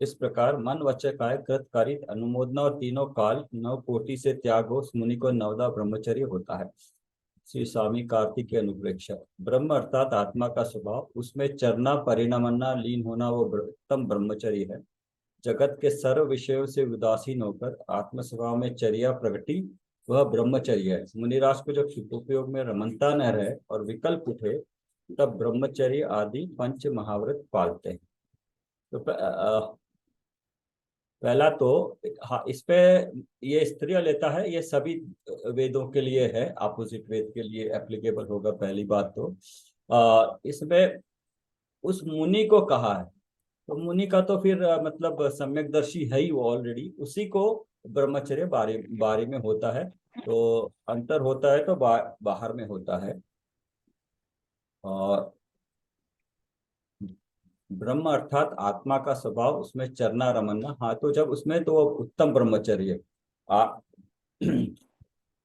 इस प्रकार मन वचः काय कृत कारित अनुमोदना और तीनों काल नव कोटि से त्याग हो, उस मुनि को नवदा ब्रह्मचर्य होता है। श्री स्वामी कार्तिक अनुप्रेक्षा। ब्रह्म अर्थात आत्मा का स्वभाव, उसमें चरना परिणमना लीन होना वो उत्तम ब्रह्मचर्य है। जगत के सर्व विषयों से उदासीन होकर आत्म स्वभाव में चर्या प्रगति वह ब्रह्मचर्य है। मुनिराज को जब शुद्धोपयोग में रमनता न रहे और विकल्प उठे तब ब्रह्मचर्य आदि पंच महाव्रत पालते हैं। तो पहला तो, हाँ, इस पे ये स्त्रीय लेता है, ये सभी वेदों के लिए है, अपोजिट वेद के लिए एप्लीकेबल होगा। पहली बात तो इसमें उस मुनि को कहा है, तो मुनि का तो फिर मतलब सम्यकदर्शी है ही वो ऑलरेडी, उसी को ब्रह्मचर्य बारे बारे में होता है। तो अंतर होता है तो बाहर में होता है। और ब्रह्म अर्थात आत्मा का स्वभाव, उसमें चरना रमनना, हाँ, तो जब उसमें तो वो उत्तम ब्रह्मचर्य आ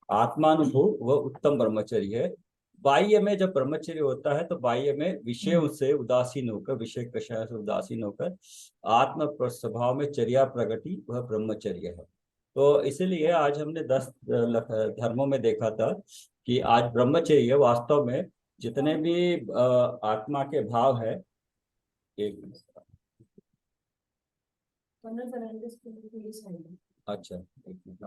आत्मानुभव वह उत्तम ब्रह्मचर्य है। बाह्य में जब ब्रह्मचर्य होता है तो बाह्य में विषयों से उदासीन होकर, विषय कषाय से उदासीन होकर आत्म स्वभाव में चर्या प्रगति वह ब्रह्मचर्य है। तो इसीलिए आज हमने 10 धर्मों में देखा था कि आज ब्रह्मचर्य वास्तव में जितने भी आत्मा के भाव है। एक अच्छा, एक मिनट।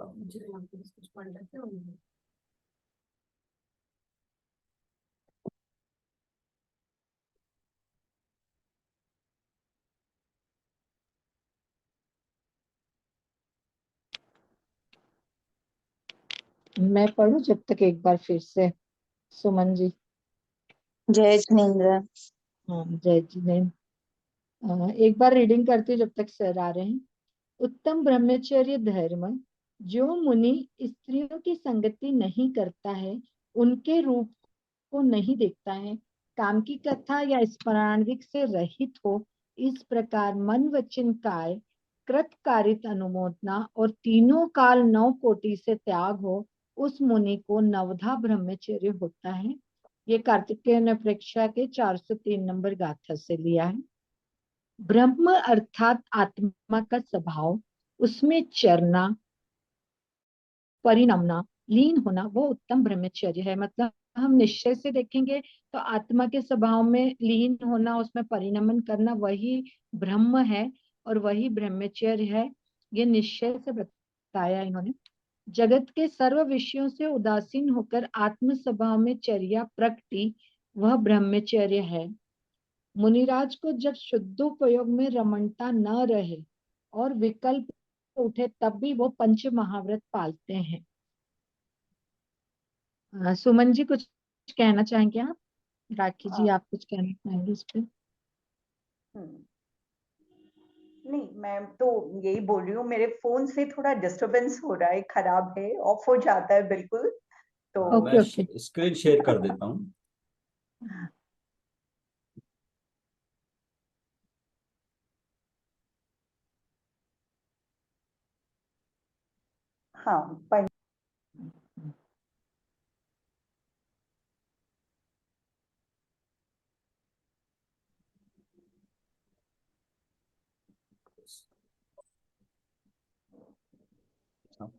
मैं पढ़ूं जब तक एक बार फिर से, सुमन जी। जय जिनेन्द्र। हाँ, जय जिनेन्द्र। एक बार रीडिंग करती हूँ जब तक सर आ रहे हैं। उत्तम ब्रह्मचर्य धर्म, जो मुनि स्त्रियों की संगति नहीं करता है, उनके रूप को नहीं देखता है, काम की कथा या स्मरणिक से रहित हो, इस प्रकार मन वचन काय कृत कारित अनुमोदना और तीनों काल नौ कोटि से त्याग हो, उस मुनि को नवधा ब्रह्मचर्य होता है। ये कार्तिकेय प्रेक्षा के 403 नंबर गाथा से लिया है। ब्रह्म अर्थात आत्मा का स्वभाव, उसमें चरना परिणमना लीन होना वो उत्तम ब्रह्मचर्य है। मतलब हम निश्चय से देखेंगे तो आत्मा के स्वभाव में लीन होना, उसमें परिणमन करना, वही ब्रह्म है और वही ब्रह्मचर्य है। ये निश्चय से बताया इन्होंने। जगत के सर्व विषयों से उदासीन होकर आत्म स्वभाव में चर्या प्रकटी वह ब्रह्मचर्य है। मुनिराज को जब शुद्धोपयोग में रमणता न रहे और विकल्प उठे तब भी वो पंच महाव्रत पालते हैं। सुमन जी कुछ कहना चाहेंगे आप? राखी जी आप कुछ कहना चाहेंगे इस पे? नहीं, मैं तो यही बोल रही हूँ, मेरे फोन से थोड़ा डिस्टरबेंस हो रहा है, खराब है, ऑफ हो जाता है बिल्कुल। तो मैं स्क्रीन शेयर कर देता हूँ। हाँ,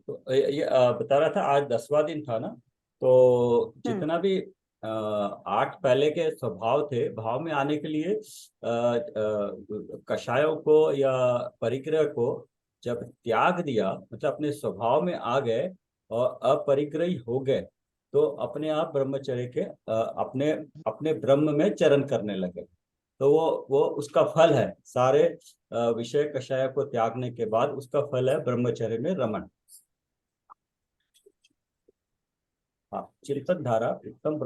तो ये बता रहा था आज 10वां दिन था ना, तो जितना भी 8 पहले के स्वभाव थे, भाव में आने के लिए कषायों को या परिग्रह को जब त्याग दिया, मतलब अपने स्वभाव में आ गए और अपरिग्रही हो गए, तो अपने आप ब्रह्मचर्य के अपने अपने ब्रह्म में चरण करने लगे। तो वो उसका फल है, सारे विषय कषाय को त्यागने के बाद उसका फल है ब्रह्मचर्य में रमण। हाँ, चिंतन धारा उत्तम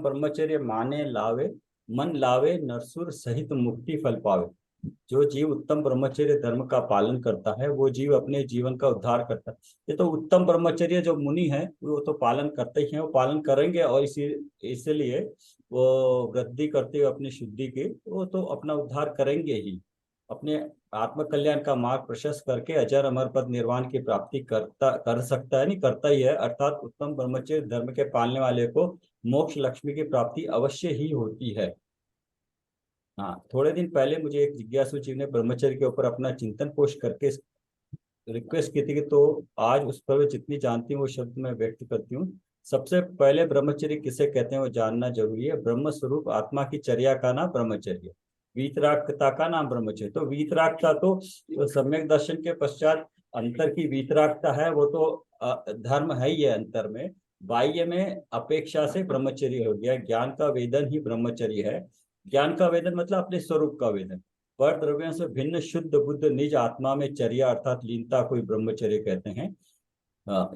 ब्रह्मचर्य माने लावे, मन लावे नरसुर सहित मुक्ति फल पावे। जो जीव उत्तम ब्रह्मचर्य धर्म का पालन करता है वो जीव अपने जीवन का उद्धार करता है। ये तो उत्तम ब्रह्मचर्य जो मुनि है वो तो पालन करते ही हैं, वो पालन करेंगे, और इसीलिए वो वृद्धि करते हुए अपनी शुद्धि की वो तो अपना उद्धार करेंगे ही। अपने आत्म कल्याण का मार्ग प्रशस्त करके अजर अमर पद निर्वाण की प्राप्ति कर सकता है, नहीं करता ही है। अर्थात उत्तम ब्रह्मचर्य धर्म के पालने वाले को मोक्ष लक्ष्मी की प्राप्ति अवश्य ही होती है। हाँ, थोड़े दिन पहले मुझे एक जिज्ञासु जी ने ब्रह्मचर्य के ऊपर अपना चिंतन पोस्ट करके रिक्वेस्ट की थी कि तो आज उस पर मैं जितनी जानती हूँ वो शब्द मैं व्यक्त करती हूँ। सबसे पहले ब्रह्मचर्य किसे कहते हैं वो जानना जरूरी है। ब्रह्म स्वरूप आत्मा की चर्या का नाम ब्रह्मचर्य, वीतरागता का नाम ब्रह्मचर्य। तो वीतरागता तो सम्यक दर्शन के पश्चात अंतर की वीतरागता है, वो तो धर्म है ही है अंतर में। बाह्य में अपेक्षा से ब्रह्मचर्य हो गया। ज्ञान का वेदन ही ब्रह्मचर्य है। ज्ञान का वेदन मतलब अपने स्वरूप का वेदन। पर द्रव्यों से भिन्न शुद्ध बुद्ध निज आत्मा में चर्या अर्थात लीनता को ही ब्रह्मचर्य कहते हैं।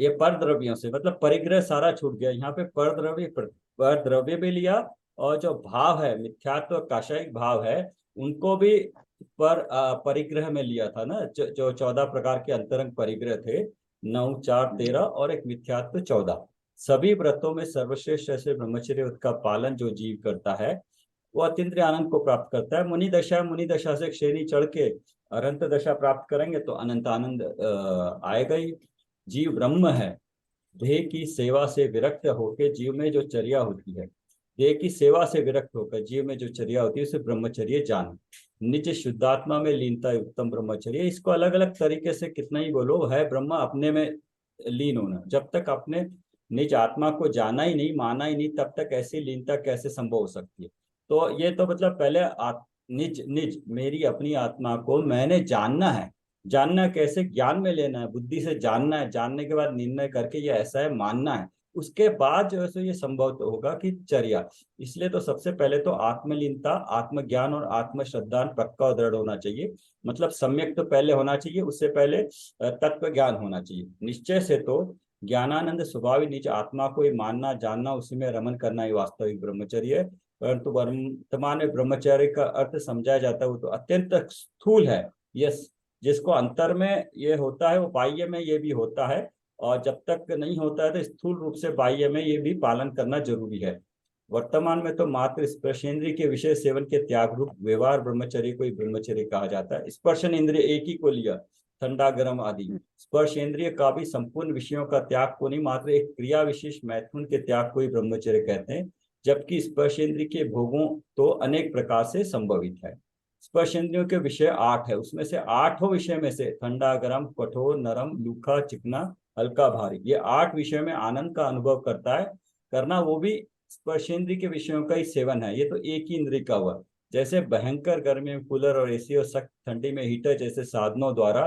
ये पर द्रव्यों से मतलब परिग्रह सारा छूट गया। यहाँ पे पर द्रव्य भी लिया, और जो भाव है मिथ्यात्व काशायिक भाव है उनको भी परिग्रह में लिया था ना। जो 14 प्रकार के अंतरंग परिग्रह थे, 9, 4, 13 और एक मिथ्यात्व 14। सभी व्रतों में सर्वश्रेष्ठ ऐसे ब्रह्मचर्य का पालन जो जीव करता है वो अतीन्द्रिय आनंद को प्राप्त करता है। मुनि दशा से श्रेणी चढ़ के अनंत दशा प्राप्त करेंगे तो अनंत आनंद आएगा ही। जीव ब्रह्म है। देह की सेवा से विरक्त होकर जीव में जो चर्या होती है, देह की सेवा से विरक्त होकर जीव में जो चर्या होती है उसे ब्रह्मचर्य जान। निज शुद्धात्मा में लीनता उत्तम ब्रह्मचर्य। इसको अलग अलग तरीके से कितना ही बोलो, है ब्रह्म अपने में लीन होना। जब तक अपने निज आत्मा को जाना ही नहीं, माना ही नहीं, तब तक ऐसी लीनता कैसे संभव हो सकती है। तो ये तो मतलब पहले निज निज मेरी अपनी आत्मा को मैंने जानना है। जानना कैसे? ज्ञान में लेना है, बुद्धि से जानना है। जानने के बाद निर्णय करके ये ऐसा है मानना है। उसके बाद जो है सो ये संभव तो होगा कि चर्या। इसलिए तो सबसे पहले तो आत्मलीनता, आत्मज्ञान और आत्मश्रद्धान पक्का और दृढ़ होना चाहिए। मतलब सम्यक तो पहले होना चाहिए, उससे पहले तत्व ज्ञान होना चाहिए। निश्चय से तो ज्ञानानंद स्वभाव निज आत्मा को ही मानना, जानना, उसी में रमन करना ही वास्तविक ब्रह्मचर्य है। परंतु वर्तमान में ब्रह्मचर्य का अर्थ समझाया जाता है वो तो अत्यंत स्थूल है। यस, जिसको अंतर में ये होता है वो बाह्य में ये भी होता है, और जब तक नहीं होता है तो स्थूल रूप से बाह्य में ये भी पालन करना जरूरी है। वर्तमान में तो मात्र स्पर्शेंद्रिय के विषय सेवन के त्याग रूप व्यवहार ब्रह्मचर्य को ही ब्रह्मचर्य कहा जाता है। स्पर्शन इंद्रिय एक ही को लिया, ठंडा गर्म आदि। स्पर्श इंद्रिय का भी संपूर्ण विषयों का त्याग को नहीं, मात्र एक क्रिया विशेष मैथुन के त्याग को ही ब्रह्मचर्य कहते हैं। जबकि स्पर्शेंद्रिय के भोगों तो अनेक प्रकार से संभवित है। स्पर्शेंद्रियों के विषय 8 है, उसमें से 8 विषय में से ठंडा गर्म कठोर नरम लूखा चिकना हल्का भारी, ये 8 विषयों में आनंद का अनुभव करता है करना, वो भी स्पर्शेंद्रिय के विषयों का ही सेवन है। ये तो एक ही इंद्रिय का हुआ। जैसे भयंकर गर्मी में कूलर और एसी और सख्त ठंडी में हीटर जैसे साधनों द्वारा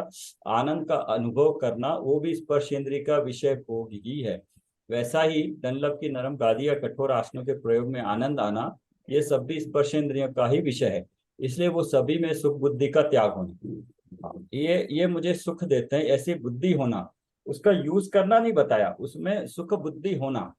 आनंद का अनुभव करना, वो भी स्पर्शेंद्रिय का विषय भोग ही है। वैसा ही डनलप की नरम गादी या कठोर आसनों के प्रयोग में आनंद आना, ये सब भी स्पर्शेंद्रियों का ही विषय है। इसलिए वो सभी में सुख बुद्धि का त्याग होना, ये मुझे सुख देते हैं ऐसी बुद्धि होना, उसका यूज करना नहीं बताया, उसमें सुख बुद्धि होना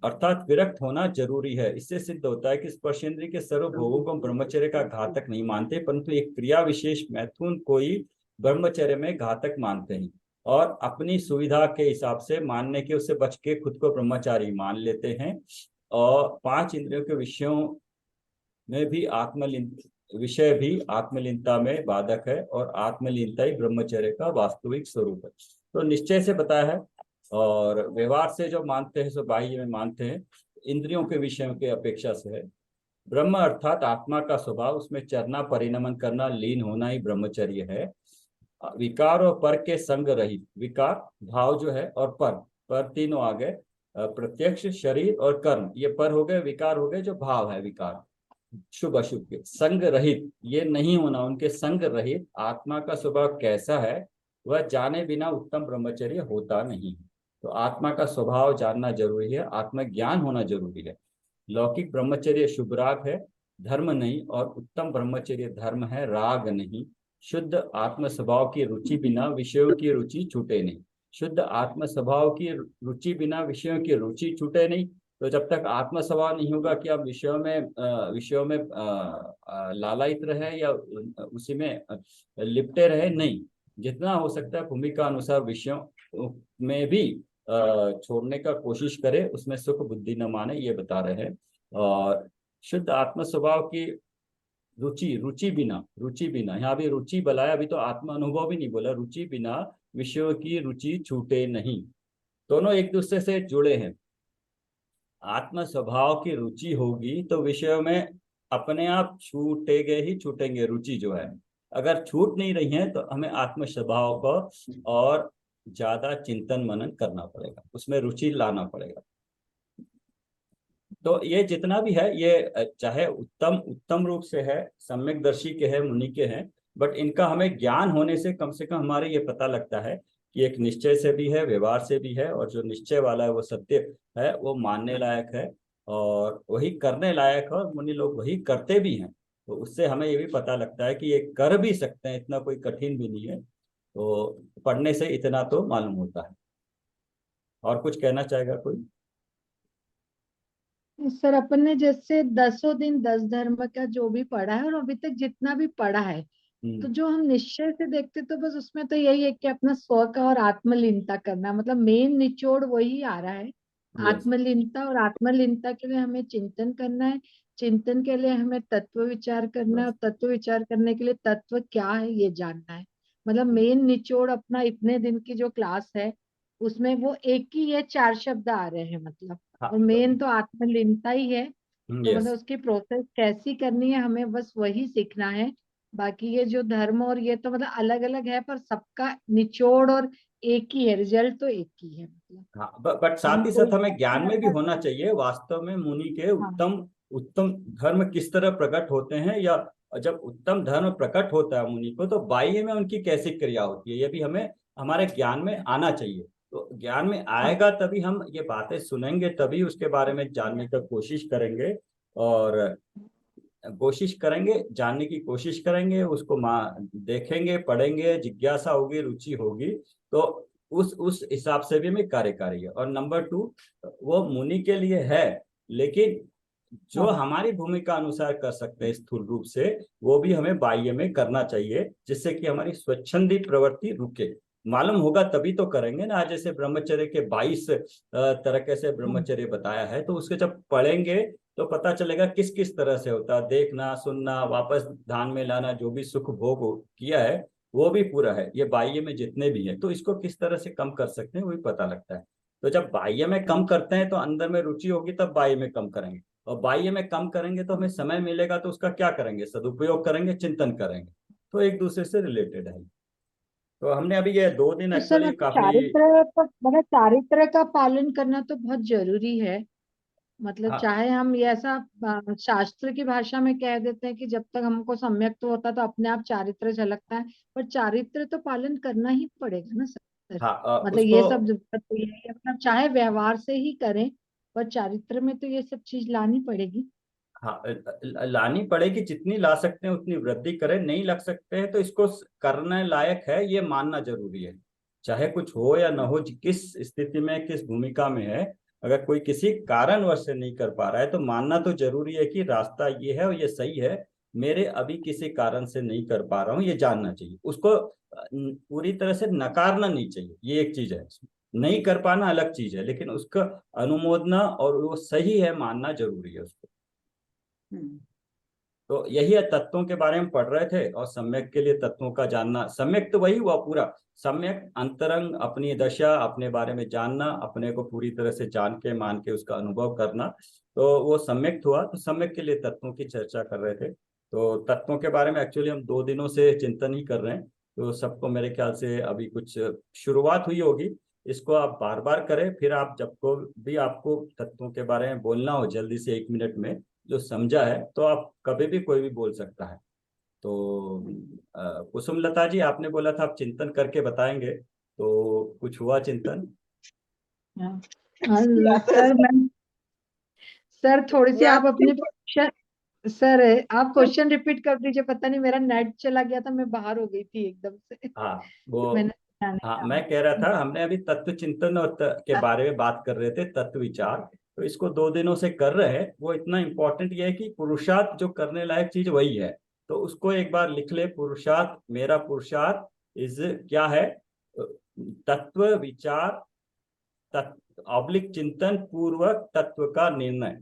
अर्थात विरक्त होना जरूरी है। इससे सिद्ध होता है कि स्पर्शेंद्रिय के सर्व भोगों को ब्रह्मचर्य का घातक नहीं मानते, परंतु एक क्रिया विशेष मैथुन को ही ब्रह्मचर्य में घातक मानते हैं, और अपनी सुविधा के हिसाब से मानने के उससे बच के खुद को ब्रह्मचारी मान लेते हैं। और 5 इंद्रियों के विषयों में भी विषय भी आत्मलीनता में बाधक है, और आत्मलीनता ही ब्रह्मचर्य का वास्तविक स्वरूप है। तो निश्चय से बताया है, और व्यवहार से जो मानते हैं सो बाह्य में मानते हैं, इंद्रियों के विषयों के अपेक्षा से है। ब्रह्म अर्थात आत्मा का स्वभाव, उसमें चरना परिणमन करना लीन होना ही ब्रह्मचर्य है। विकार और पर के संग रहित, विकार भाव जो है और पर तीनों आ गए। प्रत्यक्ष शरीर और कर्म ये पर हो गए, विकार हो गए जो भाव है विकार शुभ अशुभ के। संग रहित ये नहीं होना, उनके संग रहित आत्मा का स्वभाव कैसा है वह जाने बिना उत्तम ब्रह्मचर्य होता नहीं। तो आत्मा का स्वभाव जानना जरूरी है, आत्मज्ञान होना जरूरी है। लौकिक ब्रह्मचर्य शुभ राग है, धर्म नहीं, और उत्तम ब्रह्मचर्य धर्म है, राग नहीं। शुद्ध आत्म स्वभाव की रुचि बिना विषयों की रुचि छूटे नहीं। शुद्ध आत्म स्वभाव की रुचि बिना विषयों की रुचि छूटे नहीं। तो जब तक आत्म स्वभाव नहीं होगा कि आप विषयों में लालायित रहे या उसी में लिपटे रहे, नहीं। जितना हो सकता है भूमिका अनुसार विषयों में भी छोड़ने का कोशिश करे, उसमें सुख बुद्धि न माने, ये बता रहे हैं। और शुद्ध आत्म स्वभाव की रुचि बिना यहाँ भी रुचि बनाया, अभी तो आत्म अनुभव भी नहीं बोला, रुचि बिना विषयों की रुचि छूटे नहीं। दोनों एक दूसरे से जुड़े हैं। आत्म स्वभाव की रुचि होगी तो विषयों में अपने आप छूटेंगे ही छूटेंगे, रुचि जो है। अगर छूट नहीं रही है तो हमें आत्म स्वभाव को और ज्यादा चिंतन मनन करना पड़ेगा, उसमें रुचि लाना पड़ेगा। तो ये जितना भी है ये चाहे उत्तम उत्तम रूप से है, सम्यकदर्शी के है, मुनि के हैं, बट इनका हमें ज्ञान होने से कम हमारे ये पता लगता है कि एक निश्चय से भी है, व्यवहार से भी है, और जो निश्चय वाला है वो सत्य है, वो मानने लायक है और वही करने लायक है, और मुनि लोग वही करते भी हैं। तो उससे हमें ये भी पता लगता है कि ये कर भी सकते हैं, इतना कोई कठिन भी नहीं है। तो पढ़ने से इतना तो मालूम होता है। और कुछ कहना चाहेगा कोई? सर अपन ने जैसे 10 दिन 10 धर्म का जो भी पढ़ा है और अभी तक जितना भी पढ़ा है, तो हम्म। जो हम निश्चय से देखते तो बस उसमें तो यही है कि अपना स्व का और आत्मलीनता करना, मतलब मेन निचोड़ वही आ रहा है। यस। आत्मलीनता, और आत्मलीनता के लिए हमें चिंतन करना है। चिंतन के लिए हमें तत्व विचार करना है, बस। और तत्व विचार करने के लिए तत्व क्या है ये जानना है। मतलब मेन निचोड़ अपना इतने दिन की जो क्लास है उसमें वो एक ही है, 4 शब्द आ रहे हैं मतलब। और हाँ। मेन तो आत्मलीनता ही है। तो मतलब यस। उसकी प्रोसेस कैसी करनी है हमें बस वही सीखना है। बाकी ये जो धर्म और ये तो मतलब अलग अलग है, पर सबका निचोड़ और एक ही है, रिजल्ट तो एक ही है मतलब। हाँ, बट साथ हम ही कोई साथ हमें ज्ञान में भी हाँ होना चाहिए वास्तव में मुनि के हाँ उत्तम उत्तम धर्म किस तरह प्रकट होते हैं, या जब उत्तम धर्म प्रकट होता है मुनि को तो बाह्य में उनकी कैसी क्रिया होती है, ये भी हमें हमारे ज्ञान में आना चाहिए। तो ज्ञान में हाँ आएगा तभी हम ये बातें सुनेंगे, तभी उसके बारे में जानने की कोशिश करेंगे, और कोशिश करेंगे, जानने की कोशिश करेंगे, उसको देखेंगे, पढ़ेंगे, जिज्ञासा होगी, रुचि होगी, तो उस हिसाब से भी हमें कार्य करेंगे। और नंबर 2, वो मुनि के लिए है, लेकिन जो हाँ हमारी भूमिका अनुसार कर सकते हैं स्थूल रूप से, वो भी हमें बाह्य में करना चाहिए, जिससे कि हमारी स्वच्छंदी प्रवृत्ति रुके। मालूम होगा तभी तो करेंगे ना। आज जैसे ब्रह्मचर्य के 22 तरह से हाँ ब्रह्मचर्य बताया है, तो उसके जब पढ़ेंगे तो पता चलेगा किस किस तरह से होता है। देखना, सुनना, वापस ध्यान में लाना, जो भी सुख भोग किया है वो भी पूरा है, ये बाह्य में जितने भी है, तो इसको किस तरह से कम कर सकते हैं वो भी पता लगता है। तो जब बाह्य में कम करते हैं तो अंदर में रुचि होगी, तब बाह्य में कम करेंगे, और बाह्य में कम करेंगे तो हमें समय मिलेगा, तो उसका क्या करेंगे? सदुपयोग करेंगे, चिंतन करेंगे। तो एक दूसरे से रिलेटेड है। तो हमने अभी ये 2 दिन तो सर एक्चुअली मतलब काफी। चारित्र का मतलब चारित्र का पालन करना तो बहुत जरूरी है। मतलब हाँ। चाहे हम ये ऐसा शास्त्र की भाषा में कह देते हैं कि जब तक हमको सम्यक तो होता तो अपने आप चारित्र झलकता है, पर चारित्र तो पालन करना ही पड़ेगा ना सर। हाँ, मतलब उसको। ये सब जब तक तो यही है, मतलब चाहे व्यवहार से ही करें, पर चारित्र में तो ये सब चीज लानी पड़ेगी। हाँ, लानी पड़ेगी, जितनी ला सकते हैं उतनी वृद्धि करें, नहीं लग सकते हैं तो इसको करने लायक है ये मानना जरूरी है। चाहे कुछ हो या ना हो, किस स्थिति में, किस भूमिका में है, अगर कोई किसी कारणवश से नहीं कर पा रहा है तो मानना तो जरूरी है कि रास्ता ये है और ये सही है। मेरे अभी किसी कारण से नहीं कर पा रहा हूँ, ये जानना चाहिए उसको। पूरी तरह से नकारना नहीं चाहिए, ये एक चीज है। नहीं कर पाना अलग चीज है, लेकिन उसका अनुमोदना और वो सही है मानना जरूरी है उसको। हम्म। तो यही है, तत्वों के बारे में पढ़ रहे थे, और सम्यक के लिए तत्वों का जानना, सम्यक तो वही हुआ पूरा। सम्यक अंतरंग, अपनी दशा, अपने बारे में जानना, अपने को पूरी तरह से जान के मान के उसका अनुभव करना, तो वो सम्यक हुआ। तो सम्यक के लिए तत्वों की चर्चा कर रहे थे। तो तत्वों के बारे में एक्चुअली हम 2 दिनों से चिंतन ही कर रहे हैं। तो सबको मेरे ख्याल से अभी कुछ शुरुआत हुई होगी। इसको आप बार बार करें, फिर आप जब को भी आपको तत्वों के बारे में बोलना हो जल्दी से 1 मिनट में जो समझा है, तो आप कभी भी कोई भी बोल सकता है। तो कुसुम लता जी, आपने बोला था आप चिंतन करके बताएंगे, तो कुछ हुआ चिंतन? हाँ सर मैं सर थोड़ी सी या आप अपने क्वेश्चन, सर आप क्वेश्चन रिपीट कर दीजिए, पता नहीं मेरा नेट चला गया था, मैं बाहर हो गई थी एकदम से। हाँ, तो वो। मैंने सुना हाँ, नहीं मैं कह रहा था। था, हमने अभी तत्व चिंतन और के बारे में बात कर रहे थे, तत्व विचार। तो इसको 2 दिनों से कर रहे हैं। वो इतना इंपॉर्टेंट ये है कि पुरुषार्थ जो करने लायक चीज वही है। तो उसको एक बार लिख ले, पुरुषार्थ, मेरा पुरुषार्थ इज क्या है? तत्व विचार, तत्व ऑब्लिक चिंतन पूर्वक तत्व का निर्णय।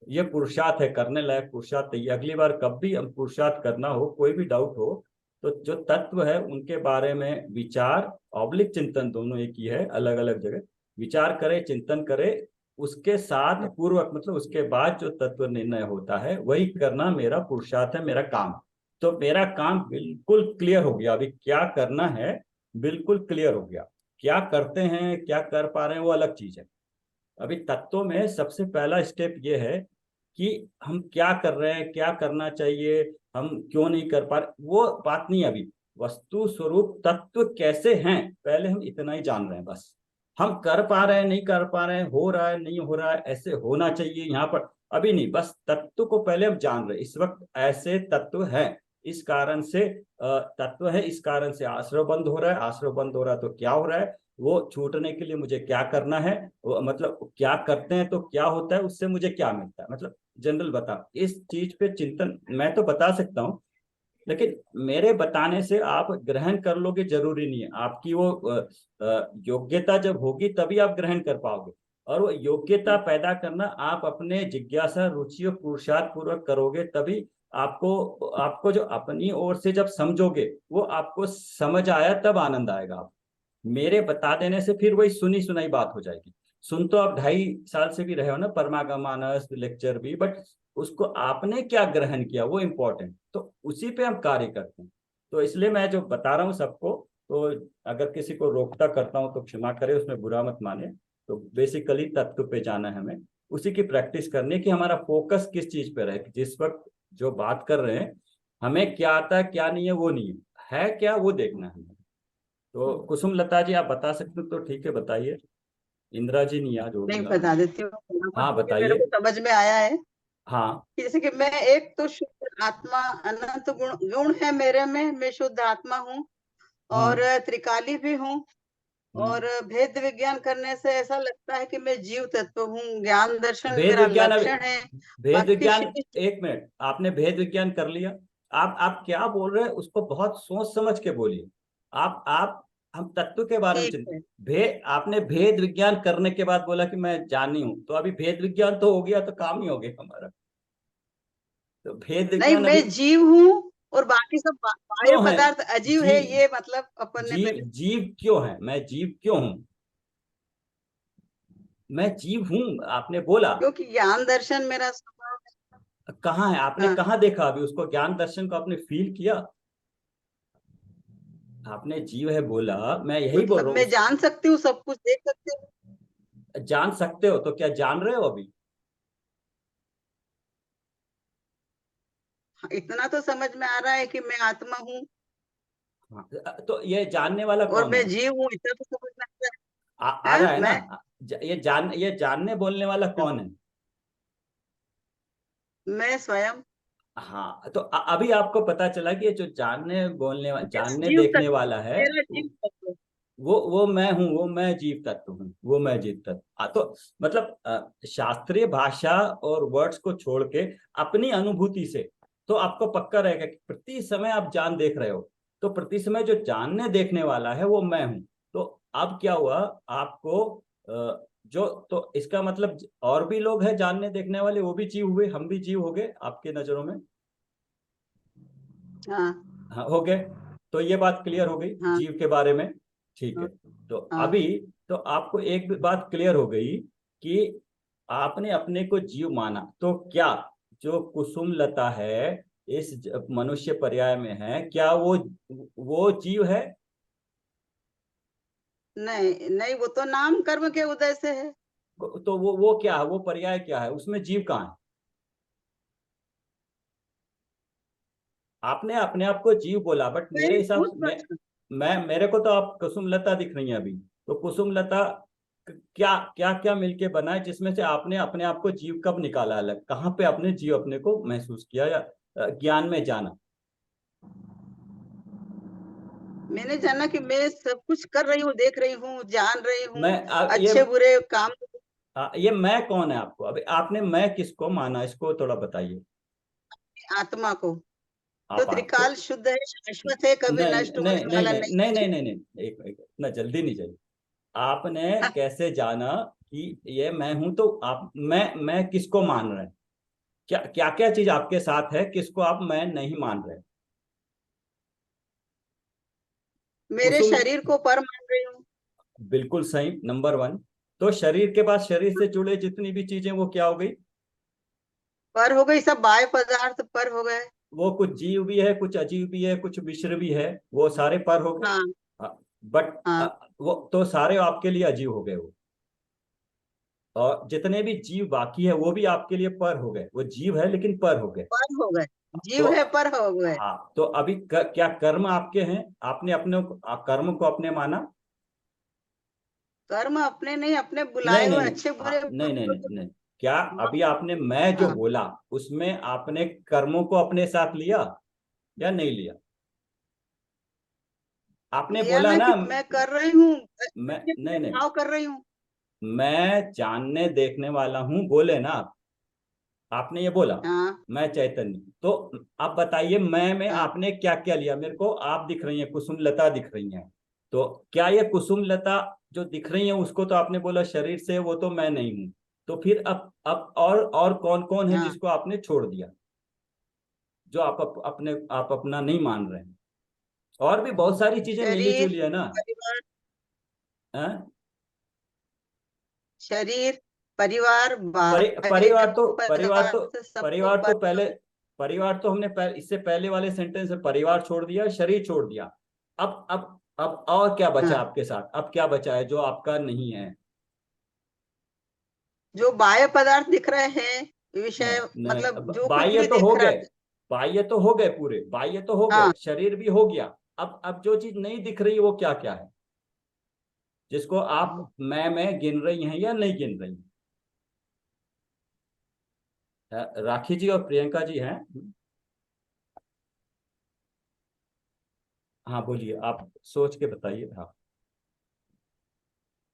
ये पुरुषार्थ है, करने लायक पुरुषार्थ है ये। अगली बार कब भी हम पुरुषार्थ करना हो, कोई भी डाउट हो, तो जो तत्व है उनके बारे में विचार, ऑब्लिक चिंतन, दोनों एक ही है, अलग अलग जगह विचार करे, चिंतन करे, उसके साथ पूर्वक मतलब उसके बाद जो तत्व निर्णय होता है वही करना मेरा पुरुषार्थ है, मेरा काम। तो मेरा काम बिल्कुल क्लियर हो गया, अभी क्या करना है बिल्कुल क्लियर हो गया। क्या करते हैं क्या कर पा रहे हैं वो अलग चीज है। अभी तत्वों में सबसे पहला स्टेप ये है कि हम क्या कर रहे हैं, क्या करना चाहिए, हम क्यों नहीं कर पा रहे, वो बात नहीं। अभी वस्तु स्वरूप तत्व कैसे हैं पहले हम इतना ही जान रहे हैं बस। हम कर पा रहे हैं नहीं कर पा रहे हैं, हो रहा है नहीं हो रहा है, ऐसे होना चाहिए यहाँ पर, अभी नहीं। बस तत्व को पहले हम जान रहे हैं, इस वक्त ऐसे तत्व है, इस कारण से तत्व है, इस कारण से आश्रय बंद हो रहा है, आश्रय बंद हो रहा है तो क्या हो रहा है, वो छूटने के लिए मुझे क्या करना है, वो मतलब क्या करते हैं तो क्या होता है, उससे मुझे क्या मिलता है, मतलब जनरल बता। इस चीज पे चिंतन मैं तो बता सकता हूँ, लेकिन मेरे बताने से आप ग्रहण कर लोगे जरूरी नहीं है। आपकी वो योग्यता जब होगी तभी आप ग्रहण कर पाओगे। और वो योग्यता पैदा करना आप अपने जिज्ञासा रुचि और पुरुषार्थ पूर्वक करोगे, तभी आपको आपको जो अपनी ओर से जब समझोगे वो आपको समझ आया तब आनंद आएगा। आप मेरे बता देने से फिर वही सुनी सुनाई बात हो जाएगी। सुन तो आप 2.5 साल से भी रहे हो ना परमागमानस लेक्चर भी, बट उसको आपने क्या ग्रहण किया वो इम्पोर्टेंट, तो उसी पे हम कार्य करते हैं। तो इसलिए मैं जो बता रहा हूँ सबको, तो अगर किसी को रोकता करता हूँ तो क्षमा करे, उसमें बुरा मत माने। तो बेसिकली तत्व पे जाना है हमें, उसी की प्रैक्टिस करनी है कि हमारा फोकस किस चीज पे रहे, जिस वक्त जो बात कर रहे हैं हमें क्या आता है क्या नहीं है वो नहीं है क्या वो देखना है। तो कुसुम लता जी आप बता सकते हो तो ठीक है बताइए, इंदिरा जी नहीं आज नहीं, होगी। बता देती हूँ यहाँ पर, हाँ क्योंकि मेरे बताइए। को समझ में आया है हाँ। कि जैसे कि मैं एक तो शुद्ध आत्मा, अनंत गुण गुण है मेरे में, मैं शुद्ध आत्मा हूँ और त्रिकाली भी हूँ। और भेद विज्ञान करने से ऐसा लगता है कि मैं जीव तत्व हूँ, ज्ञान दर्शन भेद मेरा विज्ञान लक्षण है। भेद बाकी विज्ञान, शेष एक मिनट, आपने भेद विज्ञान कर लिया। आप क्या बोल रहे हैं उसको बहुत सोच समझ के बोलिए। आप हम तत्व के बारे में ठीक है। भेद, आपने भेद विज्ञान करने के बाद बोला कि मैं जानी हूं, तो अभी भेद विज्ञान तो हो गया तो काम ही हो गया हमारा। तो भेद नहीं, विज्ञान मैं अभी जीव हूँ और बाकी सब बाह्य क्यों है? पदार्थ अजीव है, जीव ये मतलब अपन ने जीव पहले। जीव क्यों है, मैं जीव क्यों हूं, मैं जीव हूं आपने बोला। क्योंकि ज्ञान दर्शन मेरा स्वभाव कहाँ है, आपने है। हाँ, कहाँ देखा अभी उसको, ज्ञान दर्शन को आपने फील किया? आपने जीव है बोला, मैं यही बोल मतलब रहा हूँ मैं जान सकती हूँ, सब कुछ देख सकती हूँ। जान सकते हो तो क्या जान रहे हो अभी? हाँ, इतना तो समझ में आ रहा है कि मैं आत्मा हूँ हाँ, तो ये जानने वाला और कौन है? मैं जीव हूँ, इतना तो समझ में आ आ रहा रहा है। है ना? मैं ये जानने बोलने वाला कौन है? मैं स्वयं हाँ, तो अभी आपको पता चला कि ये जो जानने जीव देखने तत्व, वाला है, मेरा जीव तत्व। वो मैं हूँ, वो मैं जीव तत्व हूँ, वो मैं जीव तत्व। तो मतलब शास्त्रीय भाषा और वर्ड्स को छोड़ के अपनी अनुभूति से तो आपको पक्का रहेगा कि प्रति समय आप जान देख रहे हो, तो प्रति समय जो जानने देखने वाला है वो मैं हूँ। तो अब क्या हुआ आपको, जो तो इसका मतलब और भी लोग हैं जानने देखने वाले, वो भी जीव हुए, हम भी जीव हो गए आपके नजरों में। हाँ हाँ हो गए। तो ये बात क्लियर हो गई हाँ जीव के बारे में। ठीक है। हाँ तो हाँ। अभी तो आपको एक भी बात क्लियर हो गई कि आपने अपने को जीव माना, तो क्या जो कुसुम लता है इस मनुष्य पर्याय में है, क्या वो जीव है? नहीं नहीं, वो तो नाम कर्म के उदय से है। तो वो क्या है, वो पर्याय क्या है, उसमें जीव कहाँ है? आपने अपने आप को जीव बोला, बट मेरे मैं हिसाब उस से मैं मेरे को तो आप कुसुम लता दिख रही है अभी। तो कुसुम लता क्या क्या क्या मिलके बना है जिसमें से आपने अपने आप को जीव कब निकाला अलग, कहाँ पे आपने जीव अपने को महसूस किया या ज्ञान में जाना? मैंने जाना कि मैं सब कुछ कर रही हूँ, देख रही हूँ, जान रही हूँ, मैं अच्छे बुरे काम। ये मैं कौन है आपको, अभी आपने मैं किसको माना इसको थोड़ा बताइए। आत्मा को जो तो त्रिकाल शुद्ध है, शाश्वत है, कभी नहीं नष्ट नहीं होने नहीं वाला नहीं नहीं नहीं नहीं नहीं नहीं, एक इतना जल्दी नहीं चाहिए। आपने है। कैसे जाना कि ये मैं हूं, तो आप मैं किसको मान रहे हैं, क्या क्या क्या चीज आपके साथ है किसको आप मैं नहीं मान रहे? मेरे कुसुम, शरीर को पर मान रही हूँ। बिल्कुल सही, नंबर 1। तो शरीर के बाद शरीर से जुड़े जितनी भी चीजें वो क्या हो गई? पर हो गई, सब बाह्य पदार्थ पर हो गए। वो कुछ जीव भी है, कुछ अजीव भी है, कुछ मिश्र भी है, वो सारे पर हो गए। हाँ बट हाँ। वो तो सारे आपके लिए अजीव हो गए वो। और जितने भी जीव बाकी है वो भी आपके लिए पर हो गए, वो जीव है लेकिन पर हो गए। पर हो गए, तो जीव है पर हो गए। हाँ, तो अभी क्या कर्म आपके हैं? आपने अपने कर्म को अपने माना? कर्म अपने नहीं, अपने नहीं बुलाए नहीं हुए नहीं, अच्छे हाँ, बुरे। नहीं नहीं नहीं नहीं। क्या अभी आपने मैं जो हाँ, बोला उसमें आपने कर्मों को अपने साथ लिया या नहीं लिया? आपने लिया बोला ना ना। कि मैं कर रही हूँ, मैं नहीं नहीं, भाव कर रही हूँ। मैं जानने देखने वाला हूं बोले ना आप। आपने ये बोला हाँ मैं चैतन्य। तो आप बताइए मैं में हाँ। आपने क्या क्या लिया? मेरे को आप दिख रही हैं, कुसुम लता दिख रही हैं। तो क्या ये कुसुम लता जो दिख रही है उसको तो आपने बोला शरीर से, वो तो मैं नहीं हूं। तो फिर अब और कौन कौन है हाँ, जिसको आपने छोड़ दिया, जो आप अपने आप अपना नहीं मान रहे हैं? और भी बहुत सारी चीजें मिली शरीर, जुली है ना। परिवार, हाँ? शरीर, परिवार, परिवार तो पदार्थ सबको परिवार पर। तो पहले, परिवार तो हमने इससे पहले वाले सेंटेंस में परिवार छोड़ दिया, शरीर छोड़ दिया। अब और क्या बचा हाँ, आपके साथ? अब क्या बचा है जो आपका नहीं है? जो बाह्य पदार्थ दिख रहे हैं, विषय, नहीं नहीं, मतलब जो कुछ बाह्य भी तो हो दिख रहा गए। है। बाह्य तो हो गए, पूरे बाह्य तो हो गए, हाँ, शरीर भी हो गया। अब जो चीज नहीं दिख रही वो क्या क्या है, जिसको आप मैं गिन रही हैं या नहीं गिन रही हैं? राखी जी और प्रियंका जी हैं। हाँ बोलिए, आप सोच के बताइए। हाँ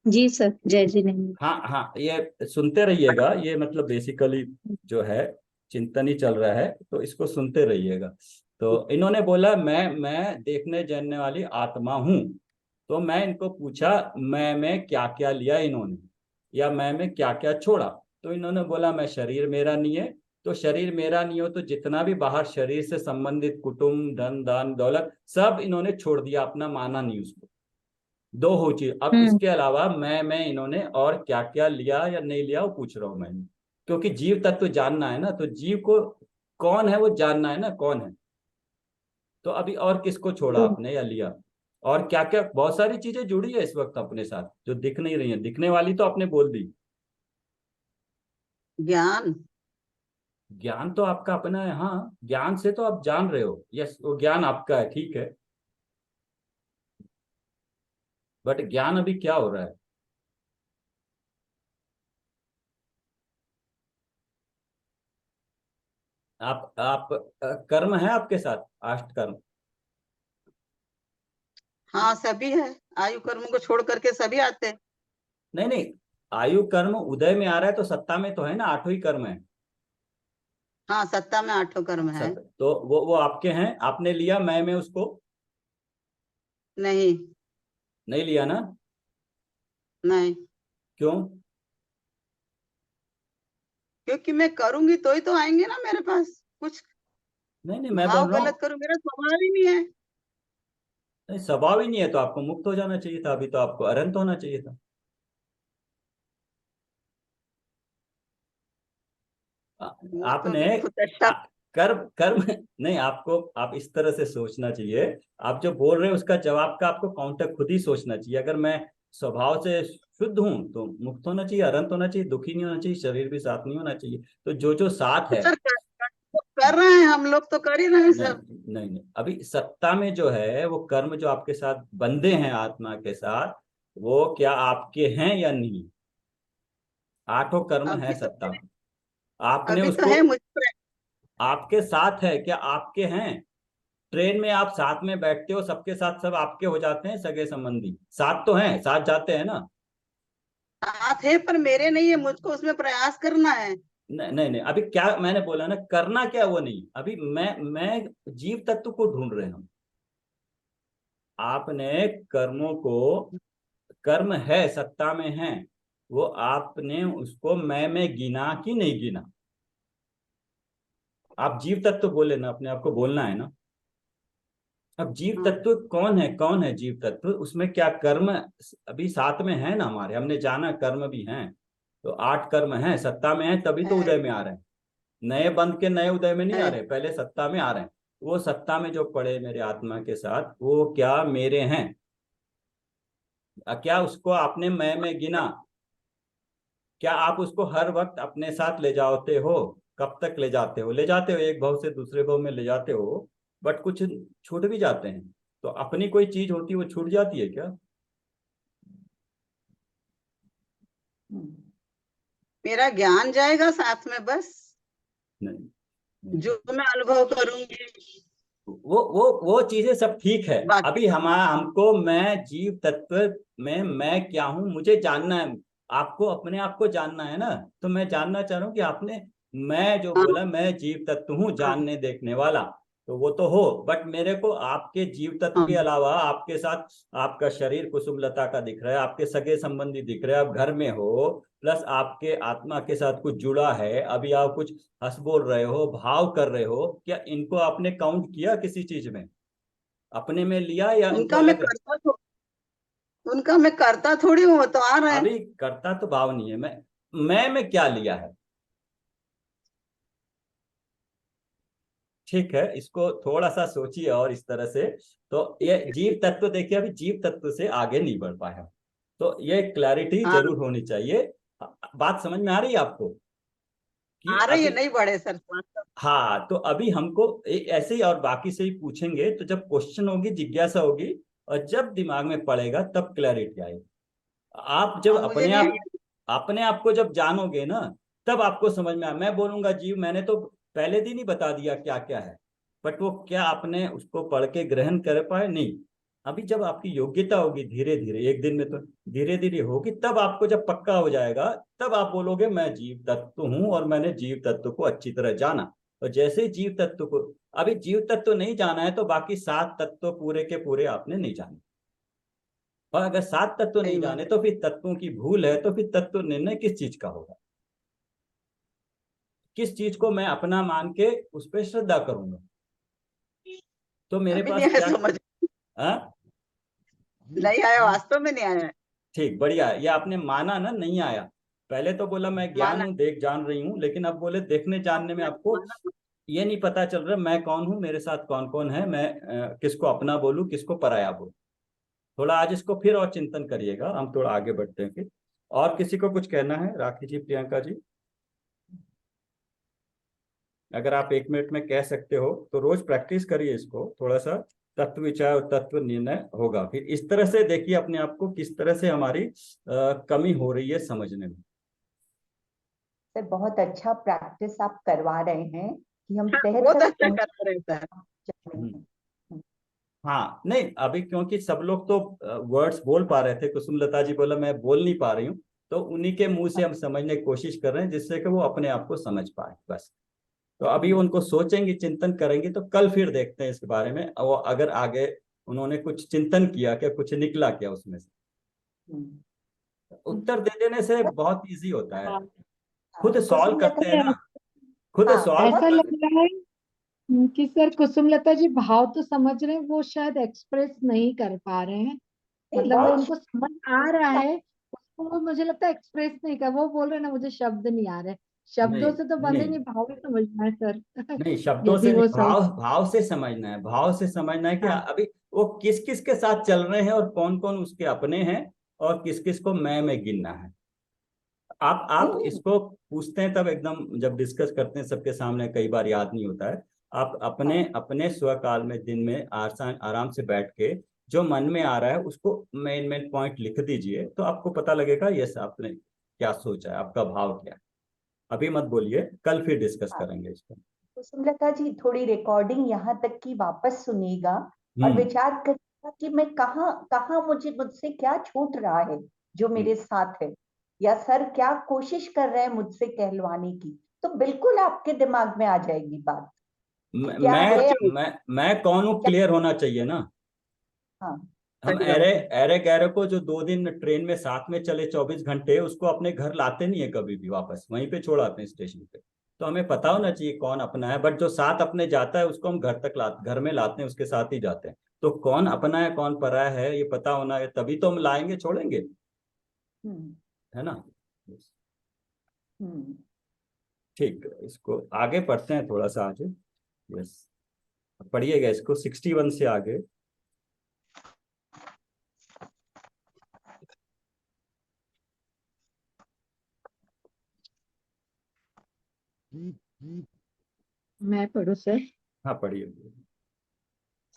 जी सर, जय जी नहीं। हाँ हाँ, ये सुनते रहिएगा, ये मतलब बेसिकली जो है चिंतन ही चल रहा है, तो इसको सुनते रहिएगा। तो इन्होंने बोला मैं देखने जानने वाली आत्मा हूं। तो मैं इनको पूछा मैं में क्या क्या लिया इन्होंने, या मैं में क्या क्या छोड़ा? तो इन्होंने बोला मैं शरीर मेरा नहीं है। तो शरीर मेरा नहीं हो तो जितना भी बाहर शरीर से संबंधित कुटुंब धन दान दौलत सब इन्होंने छोड़ दिया, अपना माना नहीं उसको। दो हो चीज। अब हम्म। इसके अलावा मैं इन्होंने और क्या क्या लिया या नहीं लिया वो पूछ रहा हूं मैं। क्योंकि जीव तत्व जानना है ना, तो जीव को कौन है वो जानना है ना, कौन है। तो अभी और किसको छोड़ा तो आपने या लिया? और क्या क्या बहुत सारी चीजें जुड़ी है इस वक्त अपने साथ जो दिख नहीं रही है, दिखने वाली तो आपने बोल दी। ज्ञान। ज्ञान तो आपका अपना है, हाँ, ज्ञान से तो आप जान रहे हो, यस, वो ज्ञान आपका है, ठीक है। बट ज्ञान अभी क्या हो रहा है? आप कर्म है आपके साथ, अष्ट कर्म? हाँ, सभी है। आयु कर्म को छोड़ करके सभी आते हैं। नहीं नहीं, आयु कर्म उदय में आ रहा है तो सत्ता में तो है ना, आठों ही कर्म है। हाँ, सत्ता में आठों कर्म है। तो वो आपके हैं, आपने लिया मैं में उसको? नहीं नहीं लिया ना? नहीं, क्यों? क्योंकि मैं करूंगी तो ही तो आएंगे ना मेरे पास कुछ। नहीं नहीं, मैं बोल भाव रहा गलत हूँ, करूं, मेरा स्वभाव ही नहीं है। नहीं, स्वभाव ही नहीं है तो आपको मुक्त हो जाना चाहिए था, अभी तो आपको अरंत होना चाहिए था। मुक्त आपने होने को तैयार। कर्म कर्म नहीं, आपको आप इस तरह से सोचना चाहिए। आप जो बोल रहे हैं उसका जवाब का आपको काउंटर खुद ही सोचना चाहिए। अगर मैं स्वभाव से शुद्ध हूं तो मुक्त होना चाहिए, अनंत होना चाहिए, दुखी नहीं होना चाहिए, शरीर भी साथ नहीं होना चाहिए। तो जो जो साथ है, सर, कर रहे हैं हम लोग, तो कर ही रहे हैं नहीं सब। नहीं नहीं, अभी सत्ता में जो है वो कर्म जो आपके साथ बंधे हैं आत्मा के साथ, वो क्या आपके हैं या नहीं? आठों कर्म है अभी तो सत्ता में। आपने अभी तो उसको, है मुझ पर। आपके साथ है क्या? आपके हैं? ट्रेन में आप साथ में बैठते हो, सबके साथ सब आपके हो जाते हैं, सगे संबंधी साथ तो हैं, साथ जाते हैं ना? साथ है पर मेरे नहीं है, मुझको उसमें प्रयास करना है। नहीं नहीं नहीं, अभी क्या मैंने बोला ना, करना क्या वो नहीं, अभी मैं जीव तत्व को ढूंढ रहे हैं हम। आपने कर्मों को, कर्म है सत्ता में है, वो आपने उसको मैं गिना कि नहीं गिना? आप जीव तत्व बोले ना, अपने आप को बोलना है ना। अब जीव तत्व कौन है जीव तत्व, उसमें क्या कर्म अभी साथ में है ना हमारे, हमने जाना कर्म भी हैं, तो 8 कर्म हैं, सत्ता में है तभी तो उदय में आ रहे हैं। नए बंध के नए उदय में नहीं आ रहे, पहले सत्ता में आ रहे हैं। वो सत्ता में जो पड़े मेरे आत्मा के साथ, वो क्या मेरे हैं? क्या उसको आपने मैं में गिना? क्या आप उसको हर वक्त अपने साथ ले जाते हो? कब तक ले जाते हो? ले जाते हो, एक भाव से दूसरे भाव में ले जाते हो, बट कुछ छूट भी जाते हैं। तो अपनी कोई चीज होती है वो छूट जाती है क्या? मेरा ज्ञान जाएगा साथ में बस, नहीं, जो मैं अनुभव करूंगी। वो चीजें सब ठीक है। बाकी अभी हमको मैं जीव तत्व में मैं क्या हूं मुझे जानना है। आपको अपने आप को जानना है ना, तो मैं जानना चाह रहा हूँ कि आपने मैं जो हाँ, बोला मैं जीव तत्व हूँ हाँ, जानने देखने वाला, तो वो तो हो, बट मेरे को आपके जीव तत्व हाँ, के अलावा आपके साथ आपका शरीर कुसुमलता का दिख रहा है, आपके सगे संबंधी दिख रहे हैं, आप घर में हो, प्लस आपके आत्मा के साथ कुछ जुड़ा है, अभी आप कुछ हंस बोल रहे हो, भाव कर रहे हो, क्या इनको आपने काउंट किया किसी चीज में? अपने में लिया या इनको उनका मैं अलग? करता उनका मैं करता थोड़ी हूँ, वो तो आ रहा है। अभी करता तो भाव नहीं है, मैं में क्या लिया है? ठीक है, इसको थोड़ा सा सोचिए और इस तरह से। तो ये जीव तत्व देखिए, अभी जीव तत्व से आगे नहीं बढ़ पाया, तो ये क्लैरिटी हाँ, जरूर होनी चाहिए। बात समझ में आ रही है आपको कि आ रही है, अभी? नहीं बढ़े सर। हाँ, तो अभी हमको ऐसे ही और बाकी से ही पूछेंगे, तो जब क्वेश्चन होगी, जिज्ञासा होगी, और जब दिमाग में पड़ेगा तब क्लैरिटी आएगी। आप जब हाँ, मुझे नहीं आया। अपने आप को जब जानोगे ना, तब आपको समझ में मैं बोलूंगा जीव मैंने तो पहले दिन ही बता दिया क्या क्या है, बट वो क्या आपने उसको पढ़ के ग्रहण कर पाए? नहीं। अभी जब आपकी योग्यता होगी, धीरे धीरे, एक दिन में तो धीरे धीरे होगी, तब आपको जब पक्का हो जाएगा, तब आप बोलोगे मैं जीव तत्व हूं और मैंने जीव तत्व को अच्छी तरह जाना। और जैसे ही जीव तत्व को, अभी जीव तत्व नहीं जाना है तो बाकी 7 तत्व पूरे के पूरे आपने नहीं जाने। और अगर 7 तत्व सही नहीं बात। जाने तो फिर तत्वों की भूल है, तो फिर तत्व निर्णय किस चीज का होगा? किस चीज को मैं अपना मान के उस पर श्रद्धा करूंगा? तो मेरे अभी नहीं पास आया क्या? समझ, हाँ, नहीं आया, वास्तव में नहीं आया है। ठीक, बढ़िया है। ये आपने माना ना, नहीं आया। पहले तो बोला मैं ज्ञान माना, हूँ, देख जान रही हूँ, लेकिन अब बोले देखने जानने में आपको माना। ये नहीं पता चल रहा मैं कौन हूँ, मेरे साथ कौन कौन है, मैं किसको अपना बोलूं, किसको पराया बोलूं। थोड़ा आज इसको फिर और चिंतन करिएगा, हम थोड़ा आगे बढ़ते हैं फिर। और किसी को कुछ कहना है? राखी जी, प्रियंका जी, अगर आप 1 मिनट में कह सकते हो तो रोज प्रैक्टिस करिए इसको थोड़ा सा। तत्व विचार और तत्व निर्णय होगा, फिर इस तरह से देखिए अपने आप को किस तरह से हमारी कमी हो रही है समझने में। सर बहुत अच्छा प्रैक्टिस आप करवा रहे हैं कि हम तह बहुत तक अच्छा करता रहता है। पहुंच रहे हम्म। हैं। हाँ, नहीं अभी क्योंकि सब लोग तो वर्ड्स बोल पा रहे थे, कुसुमलता जी बोला मैं बोल नहीं पा रही हूँ, तो उन्हीं के मुंह से हम समझने की कोशिश कर रहे हैं, जिससे कि वो अपने आप को समझ पाए बस। तो अभी उनको सोचेंगे, चिंतन करेंगे, तो कल फिर देखते हैं इसके बारे में, और अगर आगे उन्होंने कुछ चिंतन किया क्या, कुछ निकला क्या उसमें से। उत्तर दे देने से बहुत इजी होता है, खुद सॉल्व कुसुमलता करते हैं ना, खुद हाँ सॉल्व ऐसा बहुत लग रहा है कि सर कुसुमलता जी भाव तो समझ रहे हैं, वो शायद एक्सप्रेस नहीं कर पा रहे हैं। मतलब वो बहुत उनको समझ आ रहा है, उसको वो मुझे लगता है एक्सप्रेस नहीं कर, वो बोल रहे हैं ना मुझे शब्द नहीं आ रहे, शब्दों नहीं से तो बंधे नहीं नहीं, भाव ही समझना है सर। नहीं, शब्दों से यदि नहीं, वो सही। भाव भाव से समझना है, भाव से समझना है कि हाँ अभी वो किस किस के साथ चल रहे हैं और कौन कौन उसके अपने हैं, और किस किस को मैं में गिनना है। आप नहीं इसको पूछते हैं तब एकदम जब डिस्कस करते हैं सबके सामने, कई बार याद नहीं होता है। आप अपने अपने स्वकाल में दिन में आसान आराम से बैठ के जो मन में आ रहा है उसको मेन मेन पॉइंट लिख दीजिए, तो आपको पता लगेगा यस आपने क्या सोचा है, आपका भाव क्या है। अभी मत बोलिए, कल फिर डिस्कस हाँ, करेंगे इसको। कुसुमलता जी थोड़ी रिकॉर्डिंग यहाँ तक की वापस सुनिएगा और हम्म। विचार करिएगा कि मैं कहाँ कहाँ मुझसे क्या छूट रहा है जो हम्म। मेरे साथ है, या सर क्या कोशिश कर रहे हैं मुझसे कहलवाने की। तो बिल्कुल आपके दिमाग में आ जाएगी बात कि मैं क्या है मैं मैं कौन हूँ क्या। क्लियर होना चाहिए ना। हाँ हम सही एरे बात है। एरे गैरे को जो 2 दिन ट्रेन में साथ में चले 24 घंटे, उसको अपने घर लाते नहीं है कभी भी, वापस वहीं पे छोड़ आते हैं स्टेशन पे। तो हमें पता होना चाहिए कौन अपना है, बट जो साथ अपने जाता है उसको हम घर में लाते हैं, उसके साथ ही जाते हैं। तो कौन अपना है कौन पराया है ये पता होना है, तभी तो हम लाएंगे छोड़ेंगे, हम्म है ना। हम्म ठीक, इसको आगे पढ़ते हैं थोड़ा सा आगे। यस, पढ़िएगा इसको 61 से आगे। मैं पढ़ू सर? हाँ पढ़िए,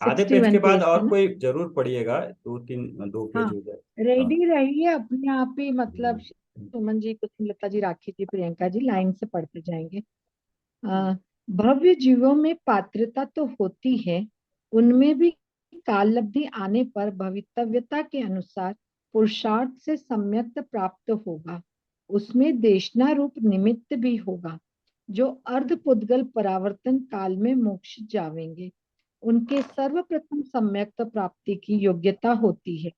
आधे पेज 61 के बाद पेज पे और ना? कोई जरूर पढ़िएगा, दो पेज हाँ, हो जाए। हाँ। रेडी रहिए अपने आप ही, मतलब हम्म। सुमन जी, कुसुमलता जी, राखी जी, प्रियंका जी, लाइन से पढ़ते जाएंगे। हम्म आ, भव्य जीवों में पात्रता तो होती है, उनमें भी काललब्धि आने पर भवितव्यता के अनुसार पुरुषार्थ से सम्यक प्राप्त होगा। उसमें देशना रूप निमित्त भी होगा, जो अर्धपुद्गल परावर्तन काल में मोक्ष जावेंगे। उनके सर्वप्रथम सम्यक प्राप्ति की योग्यता होती है।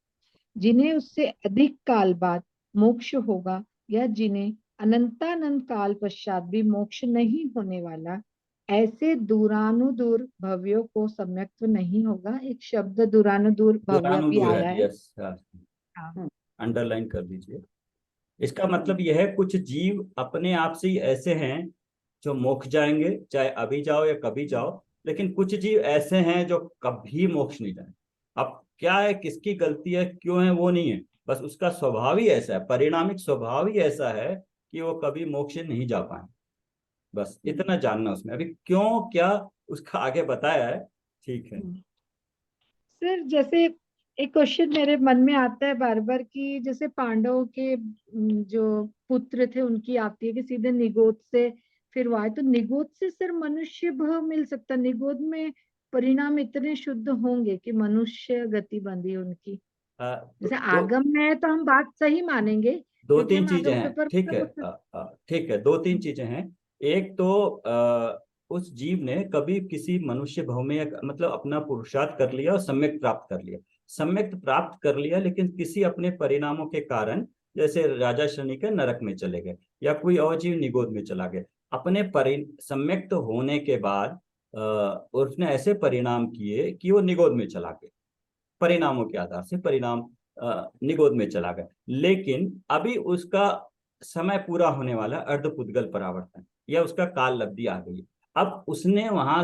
जिन्हें उससे अधिक काल बाद मोक्ष होगा, या जिन्हें अनंतानंत काल पश्चात भी मोक्ष नहीं होने वाला, ऐसे दूरानुदूर भव्यों को सम्यक तो नहीं होगा। एक शब्द दूरानुदूर भव्य भी दूरानुदूर है, आया है। यस, हाँ। हम्म अंडरलाइन कर दीजिए। इसका हम्म मतलब यह है कुछ जीव अपने आप से ही ऐसे हैं जो मोक्ष जाएंगे, चाहे अभी जाओ या कभी जाओ। लेकिन कुछ जीव ऐसे हैं जो कभी मोक्ष नहीं जाए। अब क्या है, किसकी गलती है, क्यों है, वो नहीं है, बस उसका स्वभाव ही ऐसा है, परिणामिक स्वभाव ही ऐसा है कि वो कभी मोक्ष नहीं जा पाए। बस इतना जानना उसमें, अभी क्यों क्या उसका आगे बताया है। ठीक है। सर, जैसे एक क्वेश्चन मेरे मन में आता है बार बार कि जैसे पांडवों के जो पुत्र थे उनकी आती है कि सीधे निगोद से फिर वो आए, तो निगोद से सर मनुष्य भाव मिल सकता? निगोद में परिणाम इतने शुद्ध होंगे कि मनुष्य गति बंधी उनकी? जैसे दो आगम में है तो हम बात सही मानेंगे, दो क्योंकि तीन हम चीजें आगम हैं, पेपर ठीक है। मतलब ठीक है, दो तीन चीजें हैं। एक तो उस जीव ने कभी किसी मनुष्य भव में मतलब अपना पुरुषार्थ कर लिया और सम्यक प्राप्त कर लिया, सम्यक प्राप्त कर लिया, लेकिन किसी अपने परिणामों के कारण, जैसे राजा शनि के नरक में चले गए या कोई और जीव निगोद में चला गया, अपने सम्यक्त होने के बाद उसने ऐसे परिणाम किए कि वो निगोद में चला गया, परिणामों के आधार से परिणाम निगोद में चला गया। लेकिन अभी उसका समय पूरा होने वाला, अर्धपुद्गल परावर्तन, या उसका काल लब्धि आ गई। अब उसने वहां,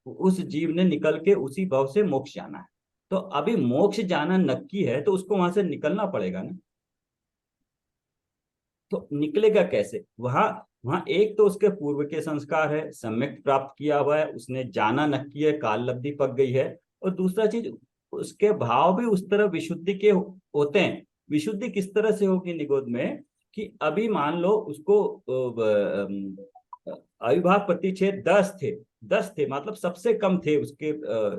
उस जीव ने निकल के उसी भव से मोक्ष जाना है। तो अभी मोक्ष जाना नक्की है, तो उसको वहां से निकलना पड़ेगा ना। तो निकलेगा कैसे वहां? वहां एक तो उसके पूर्व के संस्कार है, सम्यक प्राप्त किया हुआ है, उसने जाना नक्की है, काल लब्धि पक गई है। और दूसरा चीज, उसके भाव भी उस तरह विशुद्धि के होते हैं। विशुद्धि किस तरह से होगी निगोद में, कि अभी मान लो उसको अविभाग प्रतिच्छेद 10 थे, 10 थे, मतलब सबसे कम थे उसके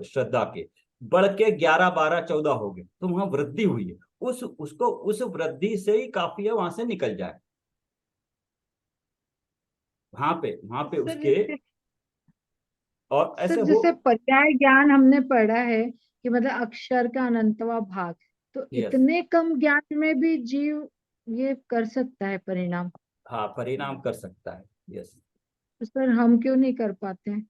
श्रद्धा के, बढ़ के 11 12 14 हो गए, तो वहां वृद्धि हुई है। उसको उस वृद्धि से ही काफी है वहां से निकल जाए। वहां पे उसके, सर, और सर ऐसे हो। जैसे पर्याय ज्ञान हमने पढ़ा है कि मतलब अक्षर का अनंतवा भाग, तो यस। इतने कम ज्ञान में भी जीव ये कर सकता है परिणाम? हाँ, परिणाम कर सकता है। यस। तो सर हम क्यों नहीं कर पाते हैं?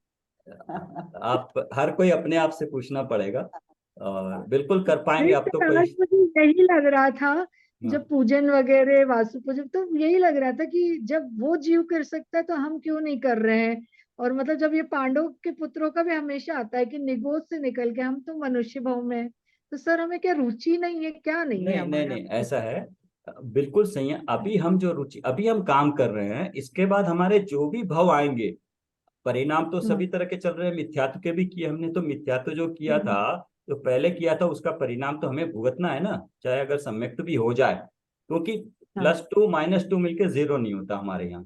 आप हर कोई अपने आप से पूछना पड़ेगा, और बिल्कुल कर पाएंगे नहीं आप तो सर, कोई। आज मुझे यही लग रहा था हाँ। जब पूजन वगैरह वास्तु पूजन, तो यही लग रहा था कि जब वो जीव कर सकता है तो हम क्यों नहीं कर रहे हैं। और मतलब जब ये पांडव के पुत्रों का भी हमेशा आता है कि निगोद से निकल के हम तो मनुष्य भाव में हैं। तो सर हमें क्या रुचि नहीं है, क्या नहीं है नहीं नहीं हमारा? नहीं, ऐसा है, बिल्कुल सही है। अभी हम जो रुचि, अभी हम काम कर रहे हैं, इसके बाद हमारे जो भी भव आएंगे, परिणाम तो हम्म सभी तरह के चल रहे हैं। मिथ्यात्व के भी किए हमने, तो मिथ्यात्व जो किया हम्म था, जो पहले किया था, उसका परिणाम तो हमें भुगतना है ना, चाहे अगर सम्यक्त भी हो जाए। क्योंकि हाँ। +2 -2 मिलके 0 नहीं होता हमारे यहाँ।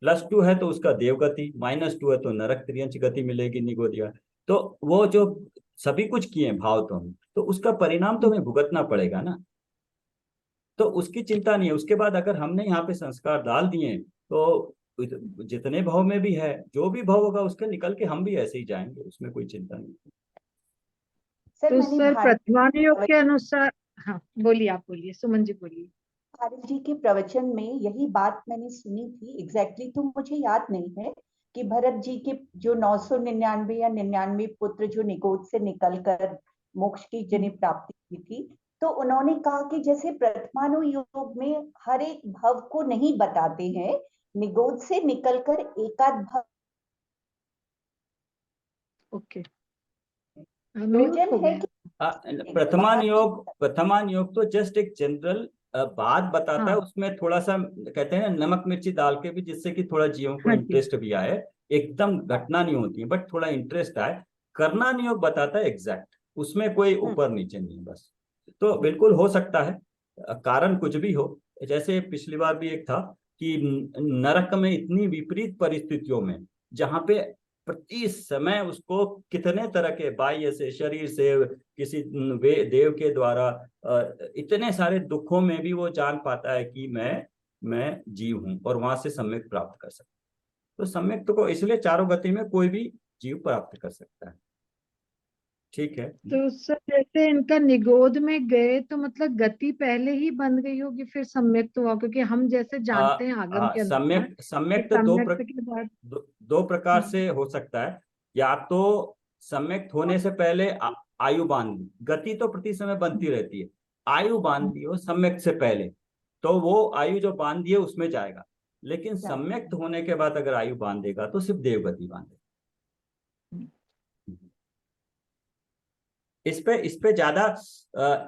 +2 है तो उसका देवगति, -2 है तो नरक त्रियंच गति मिलेगी, निगोदिया। तो वो जो सभी कुछ किए हैं भाव, तो हम, तो उसका परिणाम तो हमें भुगतना पड़ेगा ना। तो उसकी चिंता नहीं है। उसके बाद अगर हमने यहाँ पे संस्कार डाल दिए, तो जितने भाव में भी है, जो भी भाव होगा उसके निकल के हम भी ऐसे ही जाएंगे, उसमें कोई चिंता नहीं। सर तो मैंने सर भाई, प्रतिमान योग के अनुसार, हाँ बोलिए, आप बोलिए, सुमन जी बोलिए। आर्य जी के प्रवचन में यही बात मैंने सुनी थी एग्जैक्टली, तो मुझे याद नहीं है कि भरत जी के जो 999 या 99 पुत्र जो निगोद से निकलकर मोक्ष की जिन्हें प्राप्ति की थी, तो उन्होंने कहा कि जैसे प्रथमानुयोग में हर एक भव को नहीं बताते हैं, निगोद से निकलकर एकाध भव ओके, म्यूट प्रयोजन हो है गया। कि प्रथमान योग तो जस्ट एक जनरल बात बताता है, हाँ उसमें थोड़ा सा कहते हैं ना नमक मिर्ची डाल के भी, जिससे कि थोड़ा जीवों को हाँ जी, इंटरेस्ट भी आए। एकदम घटना नहीं होती है बट थोड़ा इंटरेस्ट आए। करना नियोग बताता है एग्जैक्ट, उसमें कोई ऊपर नीचे नहीं, बस। तो बिल्कुल हो सकता है, कारण कुछ भी हो। जैसे पिछली बार भी एक था कि नरक में इतनी विपरीत परिस्थितियों में, जहां पे प्रति समय उसको कितने तरह के बाह्य से, शरीर से, किसी देव के द्वारा इतने सारे दुखों में भी वो जान पाता है कि मैं जीव हूं, और वहां से सम्यक प्राप्त कर सकता है। तो सम्यक तो को इसलिए चारों गति में कोई भी जीव प्राप्त कर सकता है। ठीक है। तो सर जैसे इनका निगोद में गए तो मतलब गति पहले ही बन गई होगी फिर सम्यक तो हुआ, क्योंकि हम जैसे जानते हैं आगम के अनुसार सम्यक कि सम्यक तो सम्यक के बाद दो प्रकार हाँ, से हो सकता है। या तो सम्यक होने से पहले आयु बांध ली, गति तो प्रति समय बनती रहती है, आयु बांध ली हो सम्यक से पहले, तो वो आयु जो बांध दी है उसमें जाएगा। लेकिन सम्यक्त होने के बाद अगर आयु बांधेगा तो सिर्फ देवगति बांधेगा। इस पे ज्यादा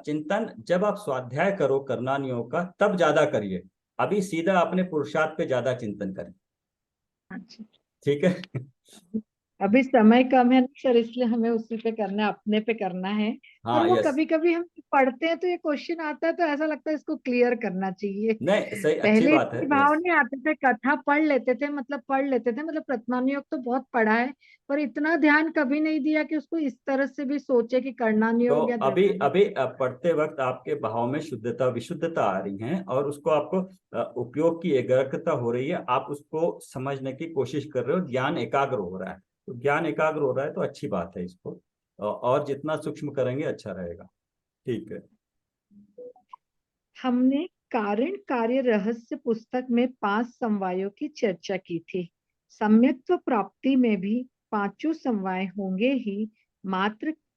चिंतन जब आप स्वाध्याय करो करना योग का, तब ज्यादा करिए। अभी सीधा अपने पुरुषार्थ पे ज्यादा चिंतन करें। अच्छा। ठीक है। अभी समय कम है ना सर, इसलिए हमें उसी पे करना है, अपने पे करना है। और हाँ, वो यस। कभी कभी हम पढ़ते हैं तो ये क्वेश्चन आता है तो ऐसा लगता है इसको क्लियर करना चाहिए। नहीं, सही, अच्छी पहले बात है, इतने भाव यस। नहीं आते थे, कथा पढ़ लेते थे, मतलब पढ़ लेते थे, मतलब प्रथमानुयोग तो बहुत पढ़ा है, पर इतना ध्यान कभी नहीं दिया कि उसको इस तरह से भी सोचे कि तो कर्णानुयोग या अभी धर्मानुयोग। अभी पढ़ते वक्त आपके भाव में शुद्धता विशुद्धता आ रही है, और उसको आपको उपयोग की एकाग्रता हो रही है, आप उसको समझने की कोशिश कर रहे हो, ज्ञान एकाग्र हो रहा है। तो ज्ञान एकाग्र हो रहा है तो अच्छी बात है, इसको और जितना सूक्ष्म करेंगे अच्छा रहेगा। ठीक है। हमने कारण कार्य रहस्य पुस्तक में 5 समवायों की चर्चा की थी। सम्यक्त्व प्राप्ति में भी 5 समवाय होंगे ही, मात्र